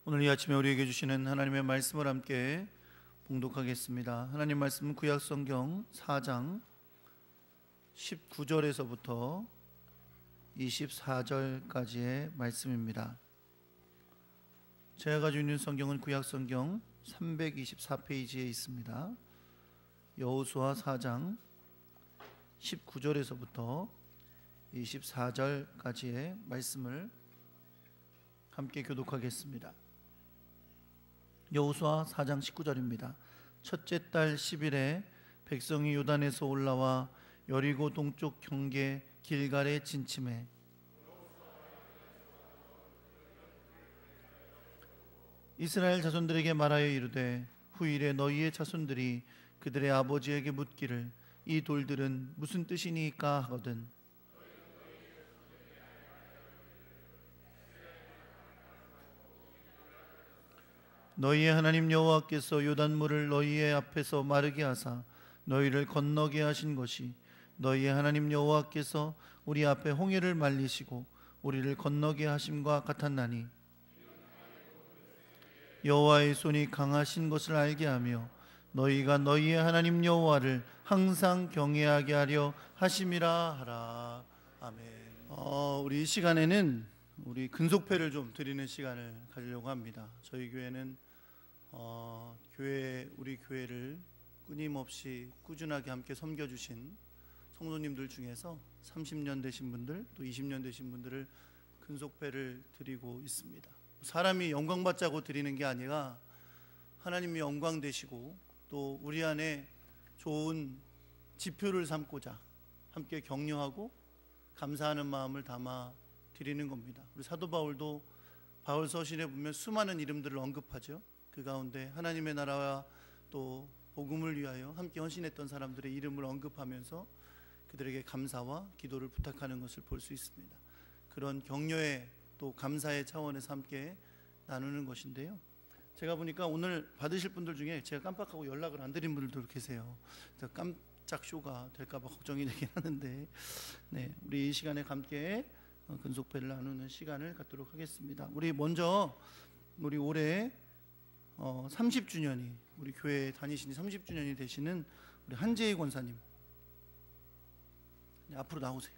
오늘 이 아침에 우리에게 주시는 하나님의 말씀을 함께 봉독하겠습니다. 하나님 말씀은 구약성경 4장 19절에서부터 24절까지의 말씀입니다. 제가 가지고 있는 성경은 구약성경 324페이지에 있습니다. 여호수아 4장 19절에서부터 24절까지의 말씀을 함께 교독하겠습니다. 여호수아 4장 19절입니다. 첫째 달 10일에 백성이 요단에서 올라와 여리고 동쪽 경계 길갈에 진침해 이스라엘 자손들에게 말하여 이르되 후일에 너희의 자손들이 그들의 아버지에게 묻기를 이 돌들은 무슨 뜻이니까 하거든 너희의 하나님 여호와께서 요단물을 너희의 앞에서 마르게 하사 너희를 건너게 하신 것이 너희의 하나님 여호와께서 우리 앞에 홍해를 말리시고 우리를 건너게 하심과 같았나니 여호와의 손이 강하신 것을 알게 하며 너희가 너희의 하나님 여호와를 항상 경외하게 하려 하심이라 하라. 아멘. 우리 이 시간에는 우리 근속회를 좀 드리는 시간을 가지려고 합니다. 저희 교회는 우리 교회를 끊임없이 꾸준하게 함께 섬겨주신 성도님들 중에서 30년 되신 분들 또 20년 되신 분들을 근속회를 드리고 있습니다. 사람이 영광 받자고 드리는 게 아니라 하나님이 영광 되시고 또 우리 안에 좋은 지표를 삼고자 함께 격려하고 감사하는 마음을 담아 드리는 겁니다. 우리 사도 바울도 바울 서신에 보면 수많은 이름들을 언급하죠. 그 가운데 하나님의 나라와 또 복음을 위하여 함께 헌신했던 사람들의 이름을 언급하면서 그들에게 감사와 기도를 부탁하는 것을 볼 수 있습니다. 그런 격려의 또 감사의 차원에서 함께 나누는 것인데요. 제가 보니까 오늘 받으실 분들 중에 제가 깜빡하고 연락을 안 드린 분들도 계세요. 깜짝 쇼가 될까 봐 걱정이 되긴 하는데 우리 이 시간에 함께 근속회를 나누는 시간을 갖도록 하겠습니다. 우리 먼저 우리 올해 30주년이 우리 교회에 다니신 지 30주년이 되시는 우리 한재희 권사님 앞으로 나오세요.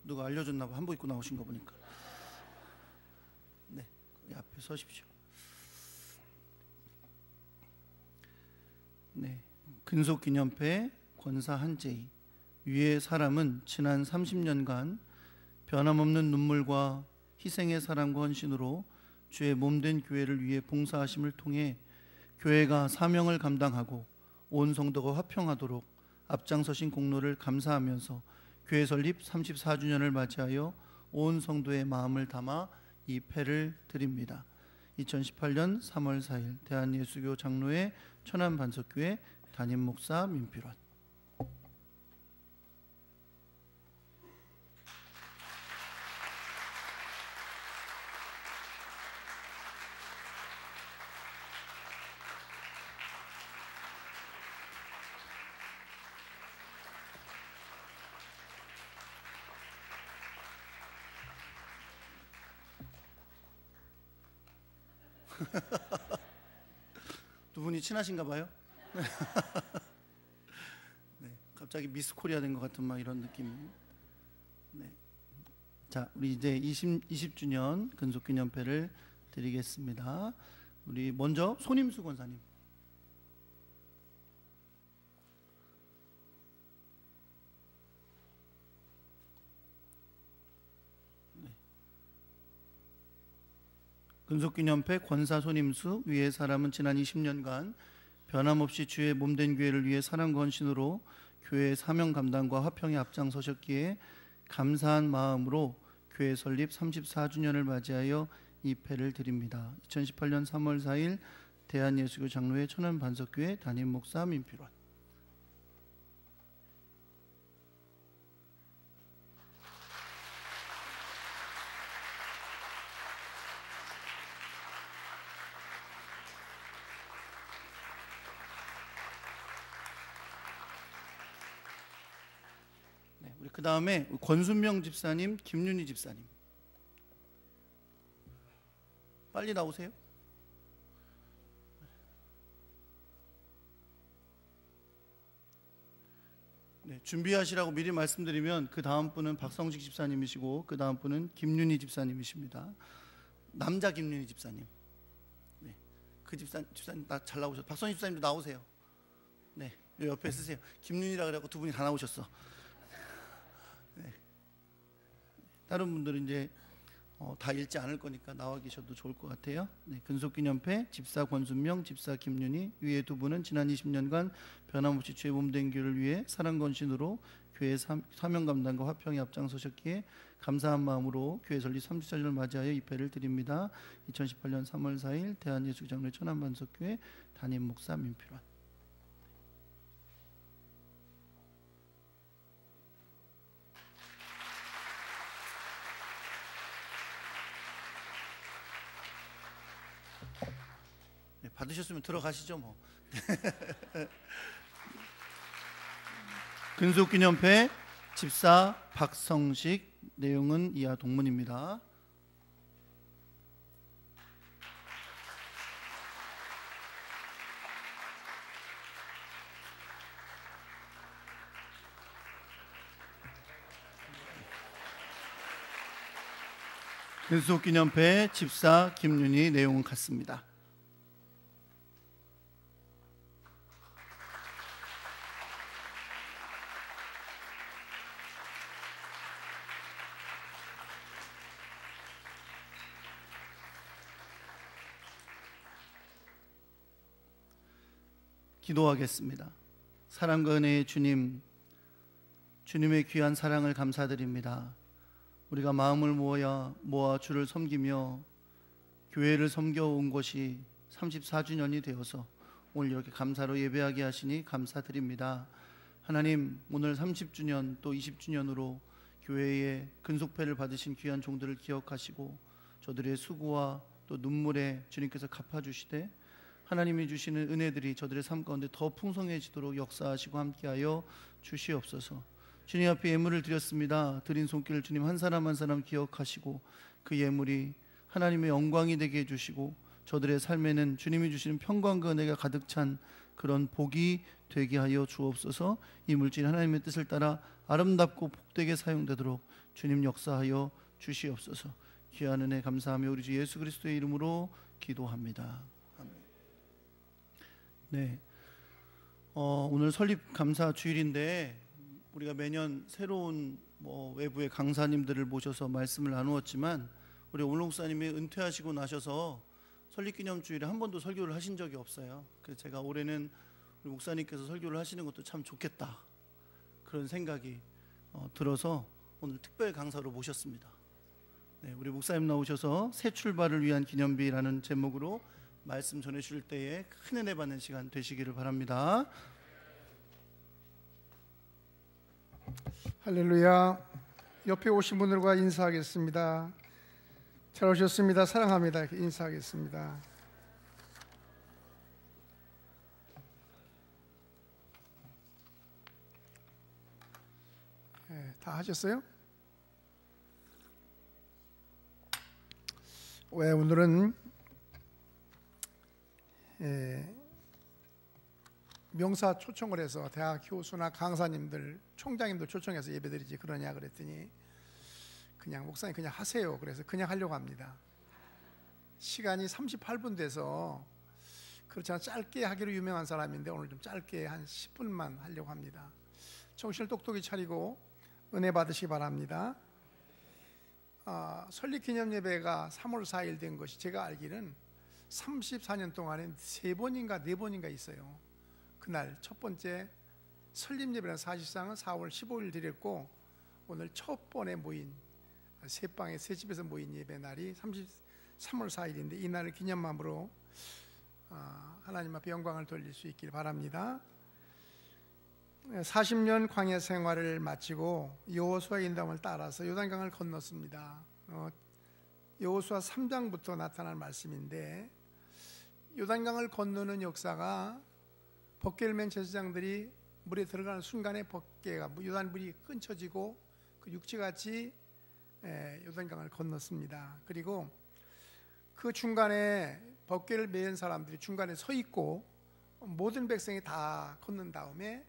누가 알려줬나 봐. 한복 입고 나오신 거 보니까. 네, 앞에 서십시오. 네, 근속기념회 권사 한재희. 위의 사람은 지난 30년간 변함없는 눈물과 희생의 사랑과 헌신으로 주의 몸된 교회를 위해 봉사하심을 통해 교회가 사명을 감당하고 온 성도가 화평하도록 앞장서신 공로를 감사하면서 교회 설립 34주년을 맞이하여 온 성도의 마음을 담아 이 패를 드립니다. 2018년 3월 4일 대한예수교 장로회 천안반석교회 담임 목사 민필원. 두 분이 친하신가 봐요. 네, 갑자기 미스 코리아 된 것 같은 막 이런 느낌. 네. 자, 우리 이제 20주년 근속기념회를 드리겠습니다. 우리 먼저 손임수 권사님. 근속기념회 권사 손임수. 위의 사람은 지난 20년간 변함없이 주의 몸된 교회를 위해 사랑과 헌신으로 교회의 사명 감당과 화평에 앞장서셨기에 감사한 마음으로 교회 설립 34주년을 맞이하여 이 패를 드립니다. 2018년 3월 4일 대한예수교 장로회 천안반석교회 담임 목사 민필원. 우리 그 다음에 권순명 집사님, 김윤희 집사님. 빨리 나오세요. 네, 준비하시라고 미리 말씀드리면 그 다음 분은 박성식 집사님이시고 그 다음 분은 김윤희 집사님이십니다. 남자 김윤희 집사님. 네, 그 집사님 잘 나오셨어요. 박성식 집사님도 나오세요. 네, 옆에 쓰세요. 김윤희라 그래갖고 두 분이 다 나오셨어. 네. 다른 분들은 이제 다 읽지 않을 거니까 나와 계셔도 좋을 것 같아요. 네, 근속기념패 집사 권순명, 집사 김윤희. 위에 두 분은 지난 20년간 변함없이 주의 몸된 교회를 위해 사랑건신으로 교회 사명 감당과 화평에 앞장서셨기에 감사한 마음으로 교회 설립 30주년을 맞이하여 입회를 드립니다. 2018년 3월 4일 대한예수장로회 천안반석교회 담임 목사 민필환. 네, 받으셨으면 들어가시죠 뭐. 근속기념패 집사 박성식. 내용은 이하 동문입니다. 근속기념패 집사 김윤희. 내용은 같습니다. 기도하겠습니다. 사랑과 은혜의 주님, 주님의 귀한 사랑을 감사드립니다. 우리가 마음을 모아 주를 섬기며 교회를 섬겨온 것이 34주년이 되어서 오늘 이렇게 감사로 예배하게 하시니 감사드립니다. 하나님, 오늘 30주년 또 20주년으로 교회의 근속패를 받으신 귀한 종들을 기억하시고 저들의 수고와 또 눈물에 주님께서 갚아주시되 하나님이 주시는 은혜들이 저들의 삶 가운데 더 풍성해지도록 역사하시고 함께하여 주시옵소서. 주님 앞에 예물을 드렸습니다. 드린 손길을 주님 한 사람 한 사람 기억하시고 그 예물이 하나님의 영광이 되게 해주시고 저들의 삶에는 주님이 주시는 평강과 은혜가 가득 찬 그런 복이 되게 하여 주옵소서. 이 물질이 하나님의 뜻을 따라 아름답고 복되게 사용되도록 주님 역사하여 주시옵소서. 귀한 은혜 감사하며 우리 주 예수 그리스도의 이름으로 기도합니다. 네, 오늘 설립 감사 주일인데 우리가 매년 새로운 외부의 강사님들을 모셔서 말씀을 나누었지만 우리 오늘 목사님이 은퇴하시고 나셔서 설립기념주일에 한 번도 설교를 하신 적이 없어요. 그래서 제가 올해는 우리 목사님께서 설교를 하시는 것도 참 좋겠다 그런 생각이 들어서 오늘 특별 강사로 모셨습니다. 네, 우리 목사님 나오셔서 새 출발을 위한 기념비라는 제목으로 말씀 전해주실 때에 큰 은혜 받는 시간 되시기를 바랍니다. 할렐루야. 옆에 오신 분들과 인사하겠습니다. 잘 오셨습니다. 사랑합니다. 이렇게 인사하겠습니다. 네, 다 하셨어요? 왜 오늘은 명사 초청을 해서 대학 교수나 강사님들, 총장님들 초청해서 예배드리지 그러냐 그랬더니 그냥 목사님 그냥 하세요. 그래서 그냥 하려고 합니다. 시간이 38분 돼서 그렇지 않아 짧게 하기로 유명한 사람인데 오늘 좀 짧게 한 10분만 하려고 합니다. 정신을 똑똑히 차리고 은혜 받으시기 바랍니다. 설립기념 예배가 3월 4일 된 것이 제가 알기는 34년 동안에 3번인가 4번인가 있어요. 그날 첫 번째 설립 예배는 사실상은 4월 15일 드렸고 오늘 첫 번에 모인 세 방에 세 집에서 모인 예배 날이 3월 4일인데 이 날을 기념함으로 하나님 앞에 영광을 돌릴 수 있길 바랍니다. 40년 광야 생활을 마치고 여호수아의 인도함을 따라서 요단강을 건넜습니다. 여호수아 3장부터 나타난 말씀인데 요단강을 건너는 역사가 벗개를 맨 제사장들이 물에 들어가는 순간에 벗개가 요단물이 끊쳐지고 그 육지같이 요단강을 건넜습니다. 그리고 그 중간에 법궤를 메은 사람들이 중간에 서 있고 모든 백성이 다 건넌 다음에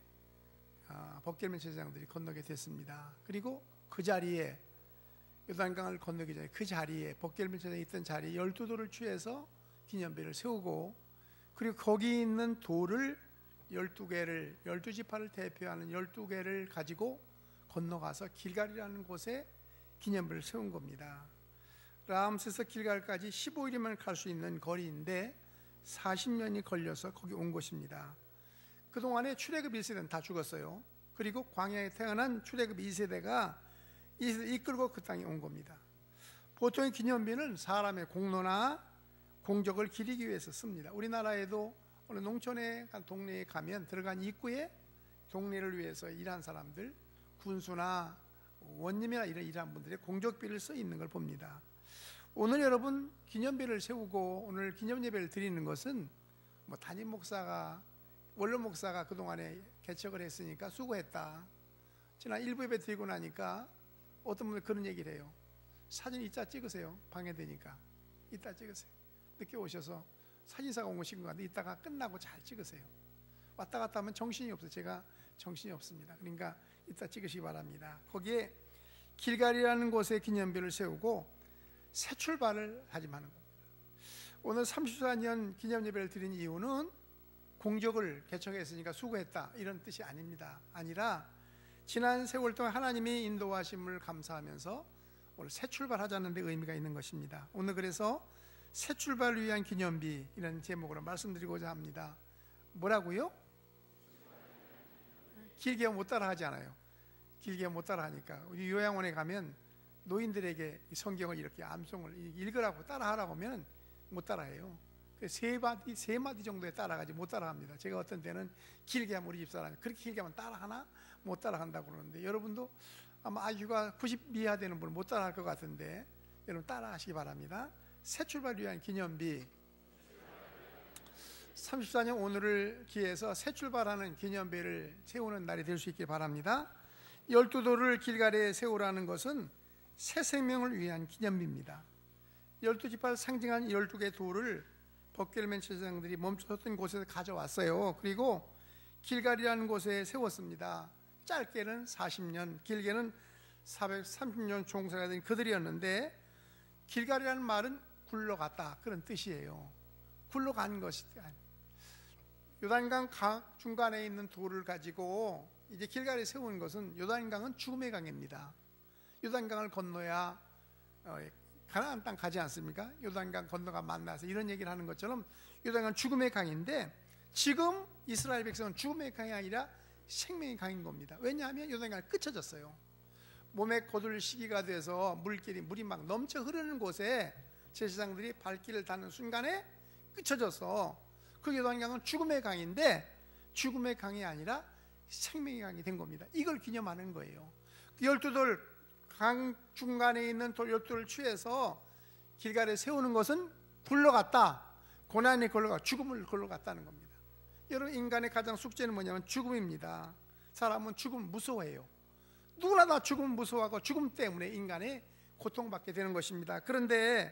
법궤를 맨 제사장들이 건너게 됐습니다. 그리고 그 자리에 요단강을 건너기 전에 그 자리에 법궤를 맨 제사장이 있던 자리에 12돌을 취해서 기념비를 세우고, 그리고 거기 있는 돌을 12개를 12지파를 대표하는 12개를 가지고 건너가서 길갈이라는 곳에 기념비를 세운 겁니다. 람세스 길갈까지 15일이면 갈 수 있는 거리인데 40년이 걸려서 거기 온 것입니다. 그동안에 출애굽 1세대는 다 죽었어요. 그리고 광야에 태어난 출애굽 2세대가 이끌고 그 땅에 온 겁니다. 보통의 기념비는 사람의 공로나 공적을 기리기 위해서 씁니다. 우리나라에도 어느 농촌에 간 동네에 가면 들어간 입구에 동네를 위해서 일한 사람들, 군수나 원님이나 이런 일한 분들의 공적비를 써 있는 걸 봅니다. 오늘 여러분 기념비를 세우고 오늘 기념 예배를 드리는 것은 담임 목사가, 원로 목사가 그동안에 개척을 했으니까 수고했다. 지난 일부 예배 드리고 나니까 어떤 분들 그런 얘기를 해요. 사진 이따 찍으세요. 방해되니까 이따 찍으세요. 늦게 오셔서 사진사가 오신 것 같은데 이따가 끝나고 잘 찍으세요. 왔다 갔다 하면 정신이 없어요. 제가 정신이 없습니다. 그러니까 이따 찍으시기 바랍니다. 거기에 길갈이라는 곳에 기념비를 세우고 새 출발을 하지만 겁니다. 오늘 34년 기념 예배를 드린 이유는 공적을 개척했으니까 수고했다 이런 뜻이 아닙니다. 아니라 지난 세월 동안 하나님이 인도하심을 감사하면서 오늘 새 출발하자는 데 의미가 있는 것입니다. 오늘 그래서 새 출발을 위한 기념비 이런 제목으로 말씀드리고자 합니다. 뭐라고요? 길게 못 따라하지 않아요. 길게 못 따라하니까 우리 요양원에 가면 노인들에게 성경을 이렇게 암송을 읽으라고 따라하라고 하면 못 따라해요. 세 마디 정도에 따라가지 못 따라합니다. 제가 어떤 때는 길게 하면 우리 집사람이 그렇게 길게 하면 따라하나? 못 따라한다고 그러는데 여러분도 아마 IQ가 90 이하 되는 분은 못 따라할 것 같은데 여러분 따라하시기 바랍니다. 새 출발을 위한 기념비 34년 오늘을 기해서 새 출발하는 기념비를 세우는 날이 될 수 있길 바랍니다. 12돌을 길갈에 세우라는 것은 새 생명을 위한 기념비입니다. 12지파를 상징한 12개의 돌을 법궤를 맨 제사장들이 멈춰섰던 곳에서 가져왔어요. 그리고 길갈이라는 곳에 세웠습니다. 짧게는 40년, 길게는 430년 종사가 된 그들이었는데 길갈이라는 말은 굴러갔다 그런 뜻이에요. 굴러간 것이 요단강 중간에 있는 돌을 가지고 이제 길갈에 세운 것은 요단강은 죽음의 강입니다. 요단강을 건너야 가나안 땅 가지 않습니까? 요단강 건너가 만나서 이런 얘기를 하는 것처럼 요단강은 죽음의 강인데 지금 이스라엘 백성은 죽음의 강이 아니라 생명의 강인 겁니다. 왜냐하면 요단강이 끝쳐졌어요. 몸에 거둘 시기가 돼서 물이 막 넘쳐 흐르는 곳에 제사장들이 발길을 닿는 순간에 끝쳐져서 그 요단강은 죽음의 강인데 죽음의 강이 아니라 생명의 강이 된 겁니다. 이걸 기념하는 거예요. 12돌 강 중간에 있는 돌 12돌을 취해서 길갈에 세우는 것은 굴러갔다. 고난이 굴러가 죽음을 굴러갔다는 겁니다. 여러분 인간의 가장 숙제는 뭐냐면 죽음입니다. 사람은 죽음 무서워해요. 누구나 다 죽음 무서워하고 죽음 때문에 인간의 고통받게 되는 것입니다. 그런데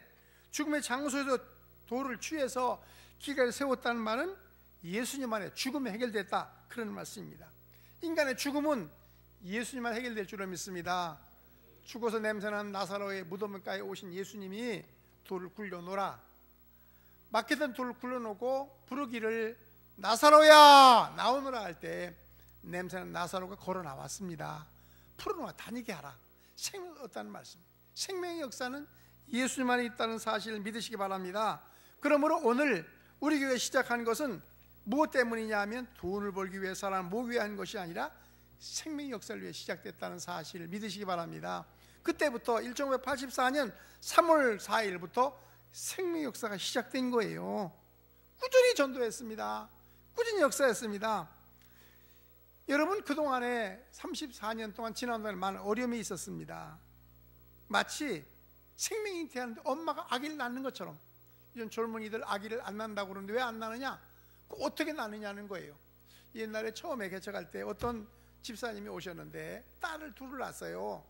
죽음의 장소에서 돌을 취해서 길갈에 세웠다는 말은 예수님 안에 죽음이 해결됐다 그런 말씀입니다. 인간의 죽음은 예수님만 해결될 줄로 믿습니다. 죽어서 냄새나는 나사로의 무덤가에 오신 예수님이 돌을 굴려놓으라 막혔던 돌을 굴려놓고 부르기를 나사로야 나오너라 할 때 냄새나는 나사로가 걸어 나왔습니다. 풀어놓아 다니게 하라. 생명을 얻다는 말씀. 생명의 역사는 예수님 안에 있다는 사실을 믿으시기 바랍니다. 그러므로 오늘 우리 교회 시작한 것은 무엇 때문이냐 하면 돈을 벌기 위해 사람을 모으기 위한 것이 아니라 생명의 역사를 위해 시작됐다는 사실을 믿으시기 바랍니다. 그때부터 1984년 3월 4일부터 생명의 역사가 시작된 거예요. 꾸준히 전도했습니다. 꾸준히 역사했습니다. 여러분 그동안에 34년 동안 지난 동안 많은 어려움이 있었습니다. 마치 생명이 잉태하는데 엄마가 아기를 낳는 것처럼 이런 젊은이들 아기를 안 낳는다고 그러는데 왜 안 낳느냐? 어떻게 낳느냐는 거예요. 옛날에 처음에 개척할 때 어떤 집사님이 오셨는데 딸을 둘을 낳았어요.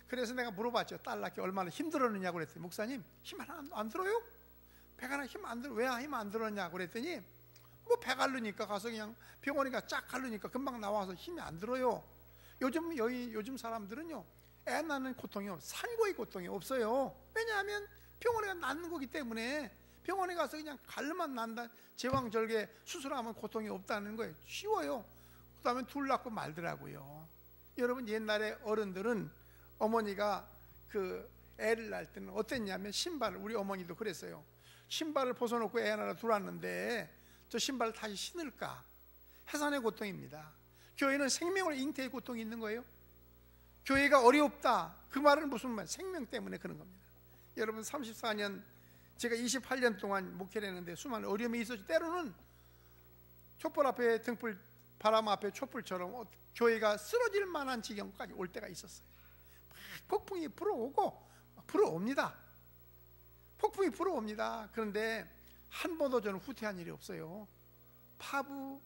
그래서 내가 물어봤죠. 딸 낳기 얼마나 힘들었느냐고 그랬더니 목사님 힘 하나 안 들어요? 배가 나 힘 안 들어. 왜 힘 안 들었냐 그랬더니 뭐 배 가르니까 가서 그냥 병원에 가 쫙 가르니까 금방 나와서 힘이 안 들어요. 요즘 사람들은요, 애 낳는 고통이요, 산고의 고통이 없어요. 왜냐하면 병원에 가 낳는 거기 때문에 병원에 가서 그냥 갈르만 난다, 제왕절개 수술하면 고통이 없다는 거예요. 쉬워요. 그 다음에 둘 낳고 말더라고요. 여러분, 옛날에 어른들은 어머니가 그 애를 낳을 때는 어땠냐면 신발을, 우리 어머니도 그랬어요. 신발을 벗어놓고 애 하나 둘았는데 저 신발을 다시 신을까? 해산의 고통입니다. 교회는 생명을 잉태의 고통이 있는 거예요. 교회가 어렵다, 그 말은 무슨 말? 생명 때문에 그런 겁니다. 여러분, 34년, 제가 28년 동안 목회를 했는데 수많은 어려움이 있었죠. 때로는 촛불 앞에 등불, 바람 앞에 촛불처럼 교회가 쓰러질 만한 지경까지 올 때가 있었어요. 막 폭풍이 불어오고 불어옵니다. 폭풍이 불어옵니다. 그런데 한 번도 저는 후퇴한 일이 없어요. 파부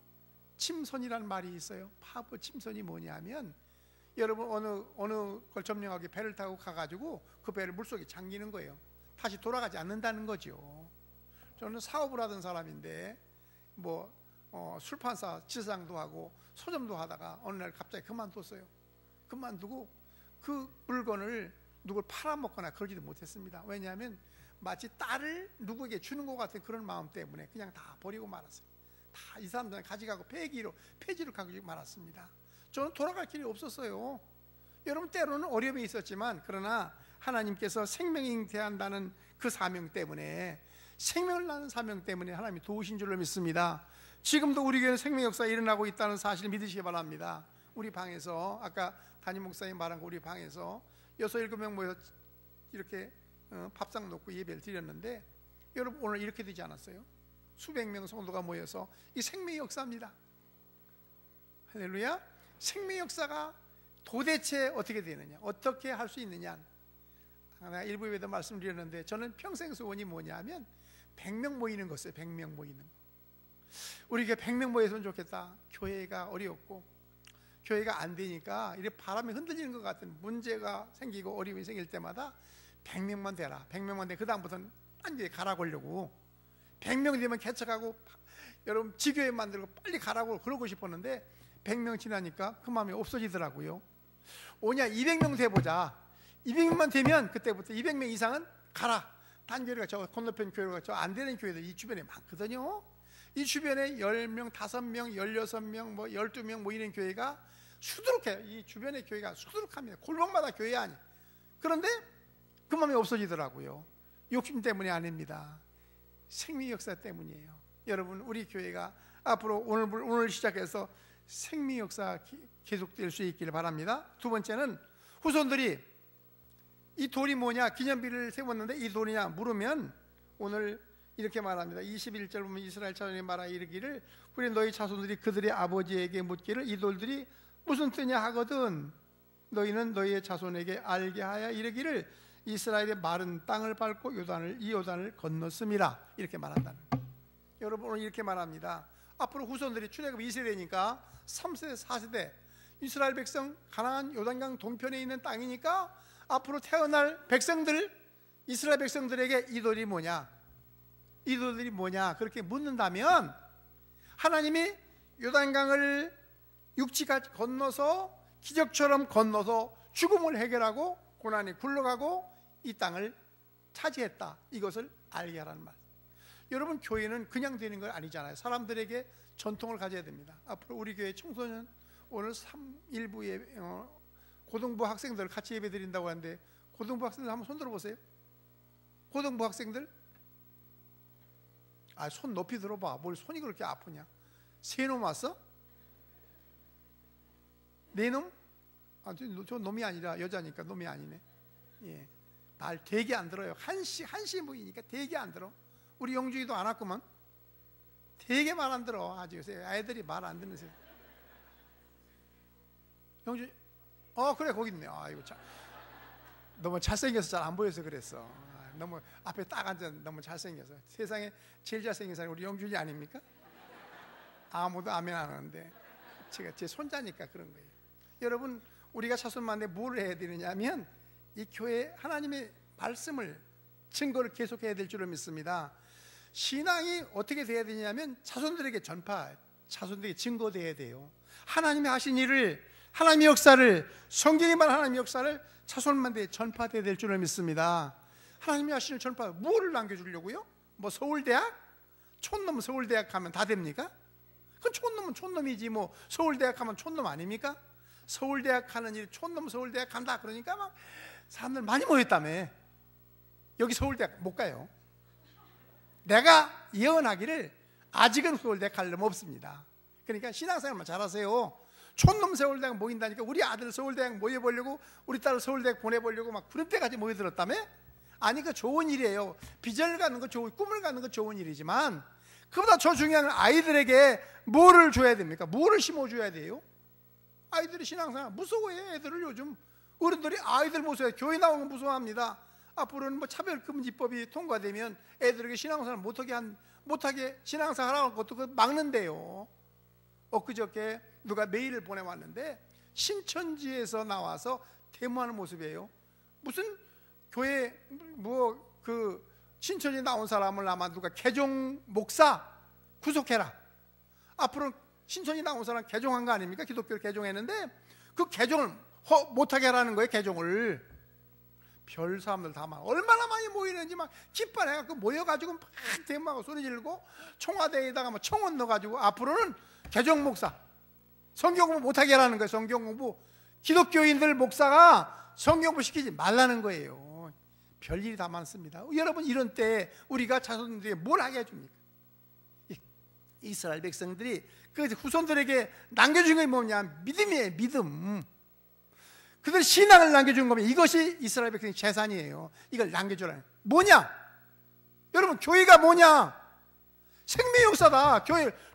침선이라는 말이 있어요. 파부 침선이 뭐냐면, 여러분, 어느 걸 점령하게 배를 타고 가가지고 그 배를 물속에 잠기는 거예요. 다시 돌아가지 않는다는 거죠. 저는 사업을 하던 사람인데 술판사 지상도 하고 서점도 하다가 어느 날 갑자기 그만뒀어요. 그만두고 그 물건을 누굴 팔아먹거나 그러지도 못했습니다. 왜냐하면 마치 딸을 누구에게 주는 것 같은 그런 마음 때문에 그냥 다 버리고 말았어요. 다 이 사람들은 가져가고 폐지로 가지고 말았습니다. 저는 돌아갈 길이 없었어요. 여러분, 때로는 어려움이 있었지만, 그러나 하나님께서 생명이 잉태한다는 그 사명 때문에, 생명을 낳는 사명 때문에 하나님이 도우신 줄로 믿습니다. 지금도 우리 교회는 생명 역사가 일어나고 있다는 사실을 믿으시기 바랍니다. 우리 방에서, 아까 담임 목사님 말한 거, 우리 방에서 6, 7명 모여서 이렇게 밥상 놓고 예배를 드렸는데, 여러분, 오늘 이렇게 되지 않았어요? 수백 명 성도가 모여서, 이 생명의 역사입니다. 할렐루야. 생명의 역사가 도대체 어떻게 되느냐, 어떻게 할 수 있느냐, 내가 일부 예배도 말씀드렸는데, 저는 평생 소원이 뭐냐면 100명 모이는 것이에요. 100명 모이는 거. 우리 교회 100명 모였으면 좋겠다. 교회가 어렵고 교회가 안 되니까 이렇게 바람이 흔들리는 것 같은 문제가 생기고 어려움이 생길 때마다 100명만 되라. 100명만 돼. 그 다음부터는 완전히 가라고 하려고. 100명 되면 개척하고 여러분 지교회 만들고 빨리 가라고 그러고 싶었는데 100명 지나니까 그 마음이 없어지더라고요. 오냐 200명 돼보자. 200명만 되면 그때부터 200명 이상은 가라. 단교회가 저 건너편 교회가 저 안 되는 교회들 이 주변에 많거든요. 이 주변에 10명, 5명, 16명, 12명 모이는 교회가 수두룩해요. 이 주변의 교회가 수두룩합니다. 골목마다 교회 아니에요. 그런데 그 마음이 없어지더라고요. 욕심 때문이 아닙니다. 생명 역사 때문이에요. 여러분, 우리 교회가 앞으로 오늘 시작해서 생명 역사가 계속될 수 있기를 바랍니다. 두 번째는 후손들이 이 돌이 뭐냐, 기념비를 세웠는데 이 돌이냐 물으면 오늘 이렇게 말합니다. 21절 보면 이스라엘 자손이 말하 이르기를 우리 너희 자손들이 그들의 아버지에게 묻기를 이 돌들이 무슨 뜻이냐 하거든 너희는 너희의 자손에게 알게 하여 이르기를 이스라엘의 마른 땅을 밟고 이 요단을 건넜음이라. 이렇게 말한다는 거예요. 여러분, 오늘 이렇게 말합니다. 앞으로 후손들이 출애굽 2세대니까 3세대 4세대 이스라엘 백성 가나안 요단강 동편에 있는 땅이니까 앞으로 태어날 백성들, 이스라엘 백성들에게 이 돌이 뭐냐, 이 돌들이 뭐냐 그렇게 묻는다면 하나님이 요단강을 육지까지 건너서 기적처럼 건너서 죽음을 해결하고 고난이 굴러가고 이 땅을 차지했다. 이것을 알게 하라는 말. 여러분, 교회는 그냥 되는 건 아니잖아요. 사람들에게 전통을 가져야 됩니다. 앞으로 우리 교회 청소년 오늘 3일부에 고등부 학생들 같이 예배 드린다고 하는데 고등부 학생들 한번 손 들어보세요. 고등부 학생들? 손 높이 들어봐. 뭘 손이 그렇게 아프냐? 세 놈 왔어? 네 놈? 저 놈이 아니라 여자니까 놈이 아니네. 예, 말 되게 안 들어요. 한시 모이니까 되게 안 들어. 우리 영주이도 안 왔구만. 되게 말 안 들어. 아주 요새 아이들이 말 안 듣는 세. 영주, 그래 거기 있네. 이거 참 너무 잘생겨서 잘 안 보여서 그랬어. 너무 앞에 딱 앉아 너무 잘생겨서. 세상에 제일 잘생긴 사람이 우리 영준이 아닙니까? 아무도 아멘 안 하는데 제가 제 손자니까 그런 거예요. 여러분, 우리가 자손만에 뭘 해야 되느냐면 이 교회 하나님의 말씀을 증거를 계속해야 될 줄을 믿습니다. 신앙이 어떻게 돼야 되냐면 자손들에게 자손들에게 증거돼야 돼요. 하나님이 하신 일을, 하나님의 역사를, 성경이 말한 하나님의 역사를 자손만대에 전파돼야 될 줄을 믿습니다. 하나님이 하시는 전파, 뭐를 남겨주려고요? 뭐 서울대학? 촌놈 서울대학 가면 다 됩니까? 그건 촌놈은 촌놈이지 뭐 서울대학 가면 촌놈 아닙니까? 서울대학 가는 일, 촌놈 서울대학 간다 그러니까 막 사람들 많이 모였다며. 여기 서울대학 못 가요. 내가 예언하기를 아직은 서울대학 갈 놈 없습니다. 그러니까 신앙생활만 잘하세요. 촌놈 서울대학 모인다니까 우리 아들 서울대학 모여보려고, 우리 딸 서울대학 보내보려고 막 그런 때까지 모여들었다며? 아니, 그 좋은 일이에요. 비전을 갖는 거 좋은, 꿈을 갖는 거 좋은 일이지만 그보다 더 중요한 아이들에게 뭐를 줘야 됩니까? 뭐를 심어줘야 돼요? 아이들이 신앙생활 무서워해. 애들을 요즘 어른들이 아이들 무서워해. 교회 나오는 거 무서워합니다. 앞으로는 뭐 차별금지법이 통과되면 애들에게 신앙생활 못하게 신앙생활 하는 것도 막는데요. 엊그저께 누가 메일을 보내왔는데 신천지에서 나와서 데모하는 모습이에요. 무슨 교회 신천지 나온 사람을 아마 누가 개종 목사 구속해라. 앞으로 신천지 나온 사람 개종한 거 아닙니까? 기독교를 개종했는데 그 개종을 못하게 하라는 거예요. 개종을. 별 사람들 다 막 얼마나 많이 모이는지 막 깃발해갖고 모여가지고 막 대모하고 소리 지르고 청와대에다가 막 청원 넣어가지고 앞으로는 개종 목사 성경 공부 못하게 하라는 거예요. 성경 공부. 기독교인들 목사가 성경 공부 시키지 말라는 거예요. 별일이 다 많습니다. 여러분, 이런 때 우리가 자손들에게 뭘 하게 해줍니까? 이스라엘 백성들이 그 후손들에게 남겨준 게 뭐냐? 믿음이에요. 믿음. 그들 신앙을 남겨준 거면 이것이 이스라엘 백성의 재산이에요. 이걸 남겨주라는. 뭐냐? 여러분, 교회가 뭐냐? 생명 역사다.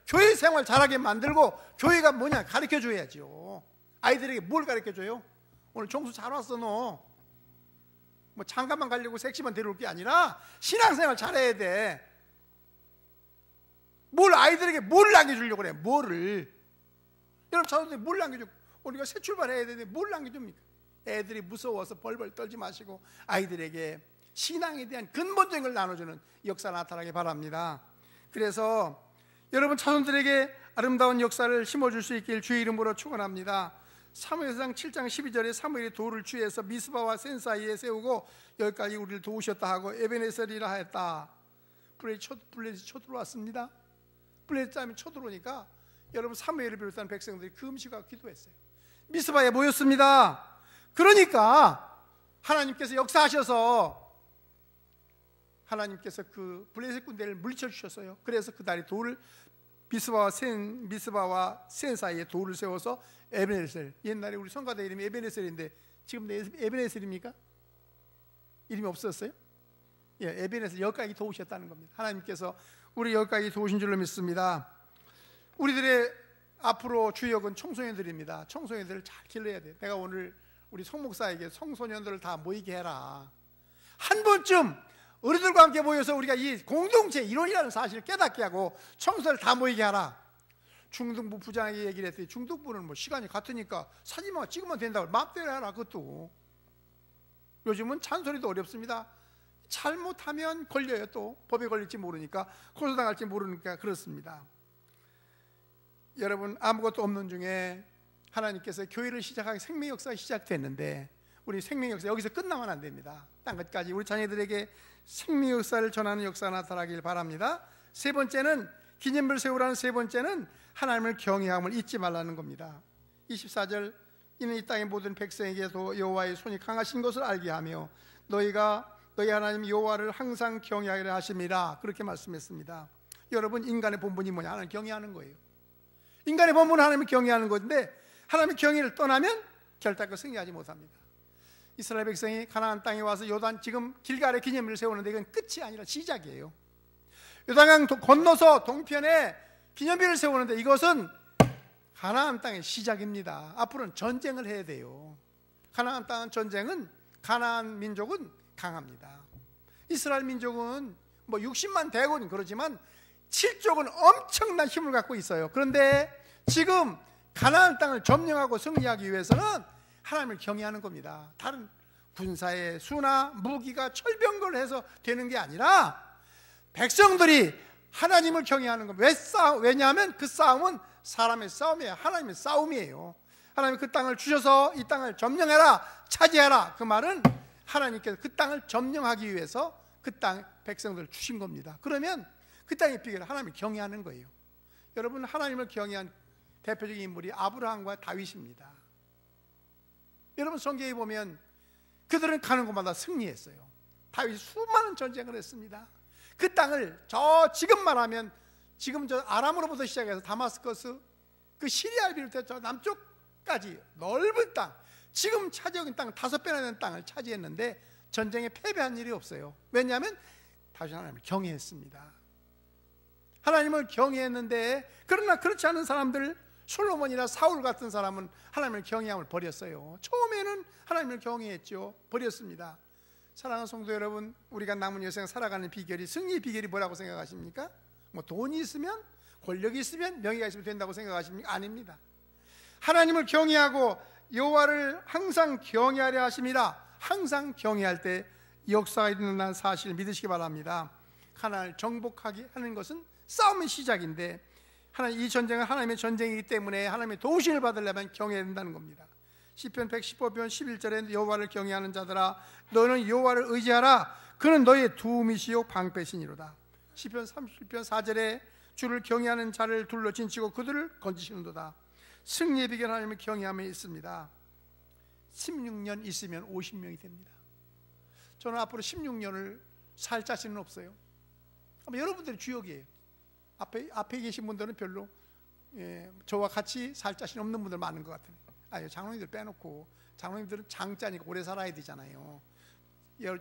교회 생활 잘하게 만들고 교회가 뭐냐? 가르쳐줘야죠. 아이들에게 뭘 가르쳐줘요? 오늘 종수 잘 왔어 너. 뭐 장가만 가려고 섹시만 데려올 게 아니라 신앙생활 잘해야 돼. 아이들에게 뭘 남겨주려고 그래? 뭐를? 여러분, 자손들이 뭘 남겨줘? 우리가 새 출발해야 되는데 뭘 남겨줍니까? 애들이 무서워서 벌벌 떨지 마시고 아이들에게 신앙에 대한 근본적인 걸 나눠주는 역사 나타나게 바랍니다. 그래서 여러분 자손들에게 아름다운 역사를 심어줄 수 있길 주의 이름으로 축원합니다. 사무엘상 7장 12절에 사무엘이 돌을 취해서 미스바와 센 사이에 세우고 여기까지 우리를 도우셨다 하고 에베네셀이라 했다. 블레셋이 쳐들어왔습니다. 블레셋이 쳐들어오니까 여러분 사무엘을 비롯한 백성들이 금식하고 기도했어요. 미스바에 모였습니다. 그러니까 하나님께서 역사하셔서 하나님께서 그 블레셋 군대를 물리쳐 주셨어요. 그래서 그날이 돌을 미스바와 센 사이에 돌을 세워서 에베네셀, 옛날에 우리 성가대 이름이 에베네셀인데 지금 에베네셀입니까? 이름이 없었어요? 예, 에베네셀, 여기까지 도우셨다는 겁니다. 하나님께서 우리 여기까지 도우신 줄로 믿습니다. 우리들의 앞으로 주역은 청소년들입니다. 청소년들을 잘 길러야 돼요. 내가 오늘 우리 성목사에게 청소년들을 다 모이게 해라. 한 번쯤 어른들과 함께 모여서 우리가 이 공동체 이론이라는 사실을 깨닫게 하고 청소를 다 모이게 하라. 중등부 부장에게 얘기를 했더니 중등부는 뭐 시간이 같으니까 사진만 찍으면 된다고 마음대로 해라. 그것도 요즘은 잔소리도 어렵습니다. 잘못하면 걸려요. 또 법에 걸릴지 모르니까 고소당할지 모르니까 그렇습니다. 여러분, 아무것도 없는 중에 하나님께서 교회를 시작하기 생명 역사가 시작됐는데 우리 생명 역사 여기서 끝나면 안 됩니다. 딴 것까지 우리 자녀들에게 생명 역사를 전하는 역사가 나타나길 바랍니다. 세 번째는 기념별 세우라는 세 번째는 하나님을 경외함을 잊지 말라는 겁니다. 24절 이는 이 땅의 모든 백성에게도 여호와의 손이 강하신 것을 알게 하며 너희 하나님 여호와를 항상 경외하리라 하심이라 그렇게 말씀했습니다. 여러분, 인간의 본분이 뭐냐? 하나님 경외하는 거예요. 인간의 본분은 하나님을 경외하는 건데 하나님의 경외를 떠나면 결단코 승리하지 못합니다. 이스라엘 백성이 가나안 땅에 와서 요단 지금 길갈에 기념일을 세우는데 이건 끝이 아니라 시작이에요. 요단강 건너서 동편에 기념일을 세우는데 이것은 가나안 땅의 시작입니다. 앞으로는 전쟁을 해야 돼요. 가나안 땅 전쟁은 가나안 민족은 강합니다. 이스라엘 민족은 뭐 60만 대군 그러지만 7족은 엄청난 힘을 갖고 있어요. 그런데 지금 가나안 땅을 점령하고 승리하기 위해서는 하나님을 경외하는 겁니다. 다른 군사의 수나 무기가 철병거를 해서 되는 게 아니라 백성들이 하나님을 경외하는 겁니다. 왜냐하면 그 싸움은 사람의 싸움이에요. 하나님의 싸움이에요. 하나님이 그 땅을 주셔서 이 땅을 점령해라, 차지해라. 그 말은 하나님께서 그 땅을 점령하기 위해서 그 땅 백성들을 주신 겁니다. 그러면 그 땅의 비결은 하나님을 경외하는 거예요. 여러분, 하나님을 경외한 대표적인 인물이 아브라함과 다윗입니다. 여러분, 성경에 보면 그들은 가는 곳마다 승리했어요. 다윗이 수많은 전쟁을 했습니다. 그 땅을 지금 말하면 지금 저 아람으로부터 시작해서 다마스커스, 그 시리아를 비롯해 저 남쪽까지 넓은 땅, 지금 차지하고 땅 5배나 되는 땅을 차지했는데 전쟁에 패배한 일이 없어요. 왜냐하면 다윗이 하나님을 경외했습니다. 하나님을 경외했는데, 그러나 그렇지 않은 사람들, 솔로몬이나 사울 같은 사람은 하나님을 경외함을 버렸어요. 처음에는 하나님을 경외했죠. 버렸습니다. 사랑하는 성도 여러분, 우리가 남은 여생 살아가는 비결이, 승리의 비결이 뭐라고 생각하십니까? 뭐 돈이 있으면, 권력이 있으면, 명예가 있으면 된다고 생각하십니까? 아닙니다. 하나님을 경외하고 여호와를 항상 경외하려 하심이라. 항상 경외할 때 역사가 일어난다는 사실을 믿으시기 바랍니다. 하나님을 정복하게 하는 것은 싸움의 시작인데, 이 전쟁은 하나님의 전쟁이기 때문에 하나님의 도우심을 받으려면 경외해야 된다는 겁니다. 시편 115편 11절에 여호와를 경외하는 자들아, 너는 여호와를 의지하라. 그는 너의 도움이시요 방패시니로다. 시편 37편 4절에 주를 경외하는 자를 둘러 진치고 그들을 건지시는도다. 승리의 비결, 하나님을 경외함에 있습니다. 16년 있으면 50명이 됩니다. 저는 앞으로 16년을 살 자신은 없어요. 아마 여러분들의 주역이에요. 앞에 계신 분들은 별로 저와 같이 살 자신 없는 분들 많은 것 같아요. 장로님들 빼놓고, 장로님들은 장자니까 오래 살아야 되잖아요.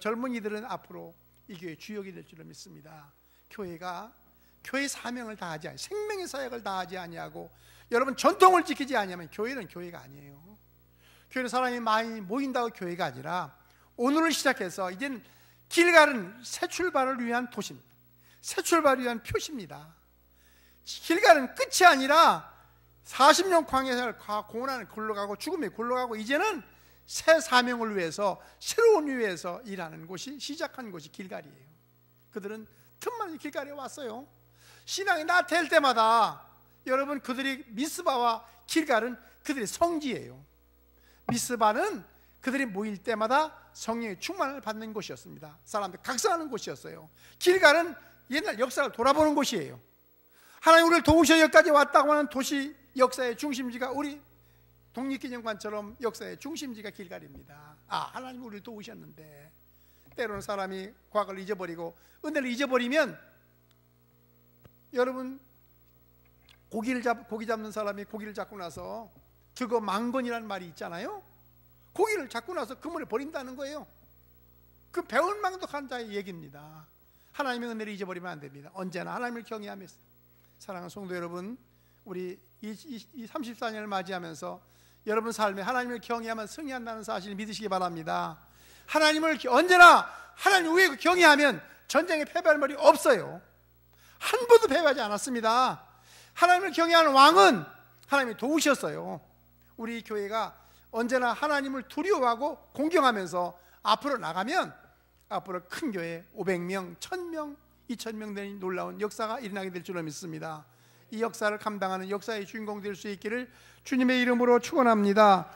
젊은이들은 앞으로 이 교회의 주역이 될 줄을 믿습니다. 교회의 사명을 다하지 아니, 생명의 사역을 다하지 아니하고, 여러분 전통을 지키지 아니하면 교회는 교회가 아니에요. 교회는 사람이 많이 모인다고 교회가 아니라, 오늘을 시작해서 이젠 길갈은 새 출발을 위한 도시입니다. 새 출발을 위한 표시입니다. 길갈은 끝이 아니라 40년 광야생활, 고난을 굴러가고 죽음에 굴러가고, 이제는 새 사명을 위해서, 새로운 위해서 일하는 곳이, 시작한 곳이 길갈이에요. 그들은 틈만 길갈에 왔어요. 신앙이 나태할 때마다, 여러분, 그들이 미스바와 길갈은 그들의 성지예요. 미스바는 그들이 모일 때마다 성령의 충만을 받는 곳이었습니다. 사람들 각성하는 곳이었어요. 길갈은 옛날 역사를 돌아보는 곳이에요. 하나님 우리를 도우셔 여기까지 왔다고 하는 도시 역사의 중심지가, 우리 독립기념관처럼 역사의 중심지가 길갈입니다. 하나님 우리를 도우셨는데, 때로는 사람이 과거를 잊어버리고 은혜를 잊어버리면, 여러분, 고기 잡는 사람이 고기를 잡고 나서 그거 망건이라는 말이 있잖아요. 고기를 잡고 나서 그물에 버린다는 거예요. 그 배은망덕한 자의 얘기입니다. 하나님의 은혜를 잊어버리면 안 됩니다. 언제나 하나님을 경외하면서. 사랑하는 성도 여러분, 우리 이 34년을 맞이하면서 여러분 삶에 하나님을 경외하면 승리한다는 사실을 믿으시기 바랍니다. 언제나 하나님 위에 경외하면 전쟁에 패배할 말이 없어요. 한 번도 패배하지 않았습니다. 하나님을 경외하는 왕은 하나님이 도우셨어요. 우리 교회가 언제나 하나님을 두려워하고 공경하면서 앞으로 나가면, 앞으로 큰 교회 500명, 1000명, 2000명 되는 놀라운 역사가 일어나게 될 줄로 믿습니다. 이 역사를 감당하는 역사의 주인공 될 수 있기를 주님의 이름으로 축원합니다.